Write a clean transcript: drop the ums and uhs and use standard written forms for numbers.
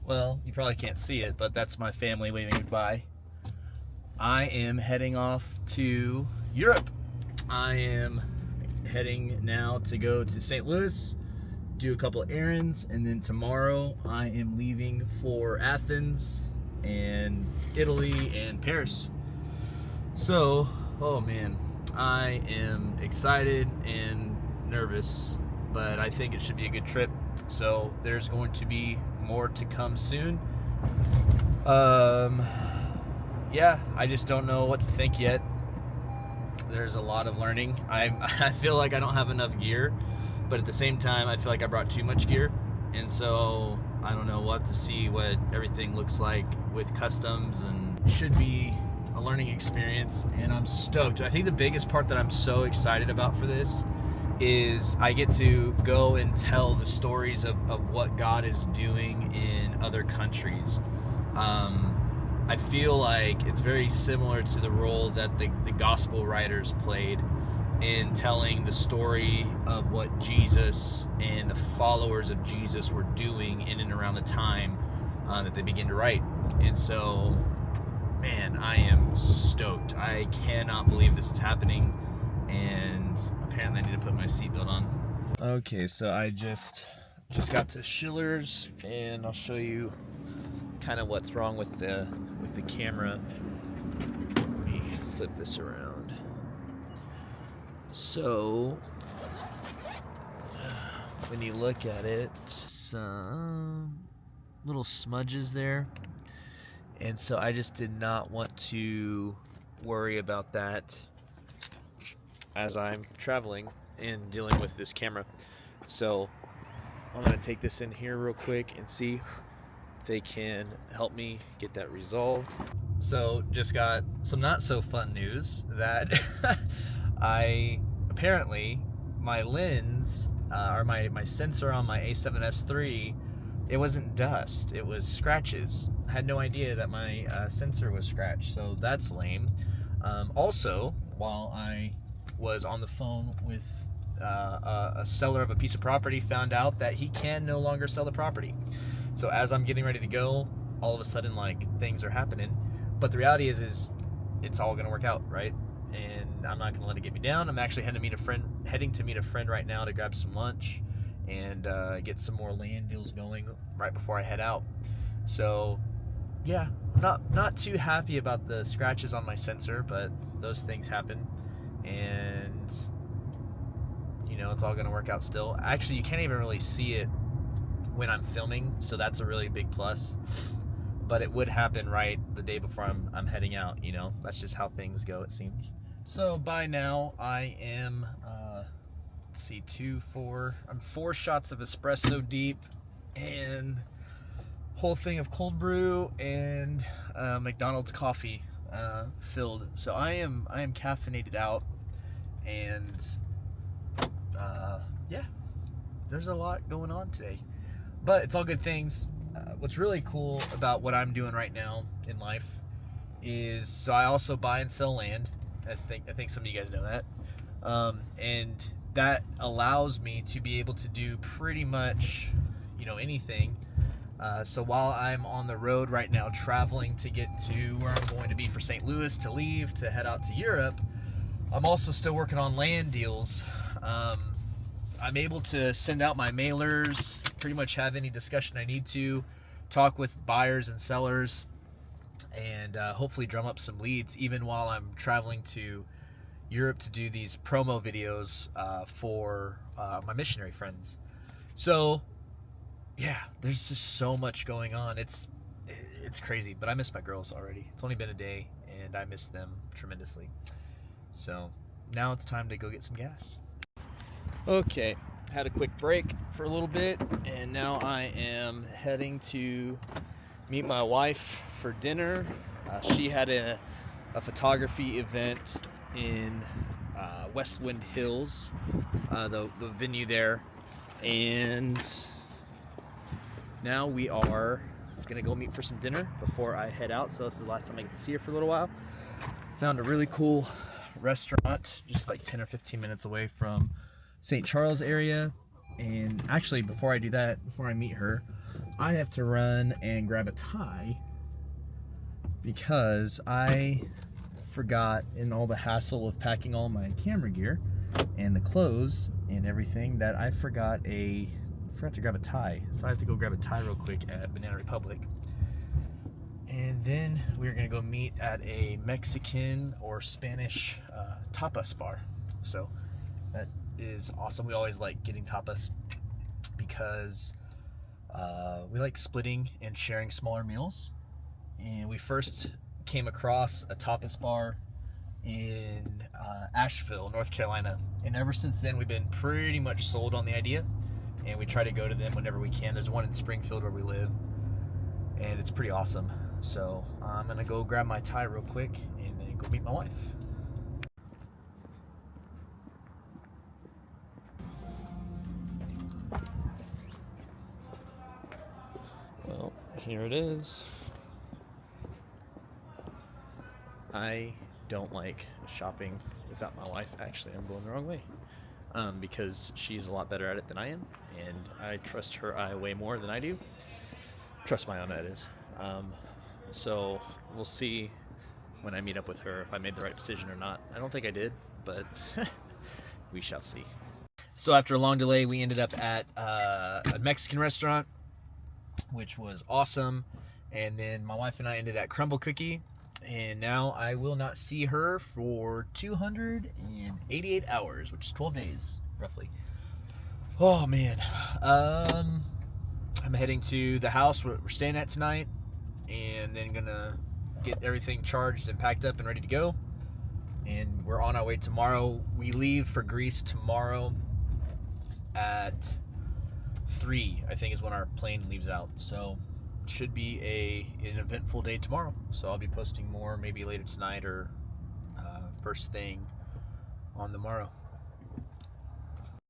Well, you probably can't see it, but that's my family waving goodbye. I am heading off to Europe. I am heading now to go to St. Louis, do a couple errands, and then tomorrow I am leaving for Athens and Italy and Paris. So, oh man, I am excited and nervous, but I think it should be a good trip. So there's going to be more to come soon. Yeah, I just don't know what to think yet. There's a lot of learning. I feel like I don't have enough gear, but at the same time, I feel like I brought too much gear. And so, I don't know, we'll have to see what everything looks like with customs, and it should be a learning experience, and I'm stoked. I think the biggest part that I'm so excited about for this is I get to go and tell the stories of what God is doing in other countries. I feel like it's very similar to the role that the gospel writers played in telling the story of what Jesus and the followers of Jesus were doing in and around the time that they began to write. And so, man, I am stoked. I cannot believe this is happening, and apparently I need to put my seatbelt on. Okay, so I just got to Schiller's, and I'll show you kind of what's wrong with the camera. Let me flip this around. So when you look at it, some little smudges there, and so I just did not want to worry about that as I'm traveling and dealing with this camera. So I'm gonna take this in here real quick and see if they can help me get that resolved. So just got some not so fun news that apparently my lens or my sensor on my A7S III, it wasn't dust, it was scratches. I had no idea that my sensor was scratched, so that's lame. Also, while I was on the phone with a seller of a piece of property, found out that he can no longer sell the property. So as I'm getting ready to go, all of a sudden, like, things are happening. But the reality is it's all gonna work out, right? And I'm not gonna let it get me down. I'm actually heading to meet a friend right now to grab some lunch and get some more land deals going right before I head out. So yeah, not too happy about the scratches on my sensor, but those things happen, and you know, it's all gonna work out still. Actually, you can't even really see it when I'm filming, so that's a really big plus. But it would happen right the day before I'm heading out, you know? That's just how things go, it seems. So by now, I am, let's see, I'm 4 shots of espresso deep, and whole thing of cold brew, and McDonald's coffee filled. So I am caffeinated out, and yeah, there's a lot going on today. But it's all good things. What's really cool about what I'm doing right now in life is, so I also buy and sell land. I think some of you guys know that. And that allows me to be able to do pretty much, you know, anything. So while I'm on the road right now traveling to get to where I'm going to be for St. Louis to leave to head out to Europe, I'm also still working on land deals. I'm able to send out my mailers, pretty much have any discussion I need to, talk with buyers and sellers, and hopefully drum up some leads even while I'm traveling to Europe to do these promo videos for my missionary friends. So yeah, there's just so much going on. It's crazy, but I miss my girls already. It's only been a day, and I miss them tremendously. So now it's time to go get some gas. Okay, had a quick break for a little bit, and now I am heading to meet my wife for dinner. She had a photography event in Westwind Hills, the venue there, and now we are gonna go meet for some dinner before I head out. So this is the last time I get to see her for a little while. Found a really cool restaurant just like 10 or 15 minutes away from St. Charles area. And actually, before I do that, before I meet her, I have to run and grab a tie because I forgot, in all the hassle of packing all my camera gear and the clothes and everything, that I forgot to grab a tie. So I have to go grab a tie real quick at Banana Republic. And then we're gonna go meet at a Mexican or Spanish tapas bar. So that is awesome. We always like getting tapas because we like splitting and sharing smaller meals. And we first came across a tapas bar in Asheville, North Carolina. And ever since then, we've been pretty much sold on the idea. And we try to go to them whenever we can. There's one in Springfield where we live, and it's pretty awesome. So I'm gonna go grab my tie real quick and then go meet my wife. Well, here it is. I don't like shopping without my wife. Actually, I'm going the wrong way. Because she's a lot better at it than I am, and I trust her eye way more than I do. Trust my own, that is. So we'll see when I meet up with her if I made the right decision or not. I don't think I did, but we shall see. So after a long delay, we ended up at a Mexican restaurant, which was awesome. And then my wife and I ended at Crumble Cookie. And now I will not see her for 288 hours, which is 12 days, roughly. Oh, man. I'm heading to the house we're staying at tonight, and then gonna get everything charged and packed up and ready to go. And we're on our way tomorrow. We leave for Greece tomorrow at 3, I think is when our plane leaves out. So should be an eventful day tomorrow. So I'll be posting more maybe later tonight or first thing on the morrow.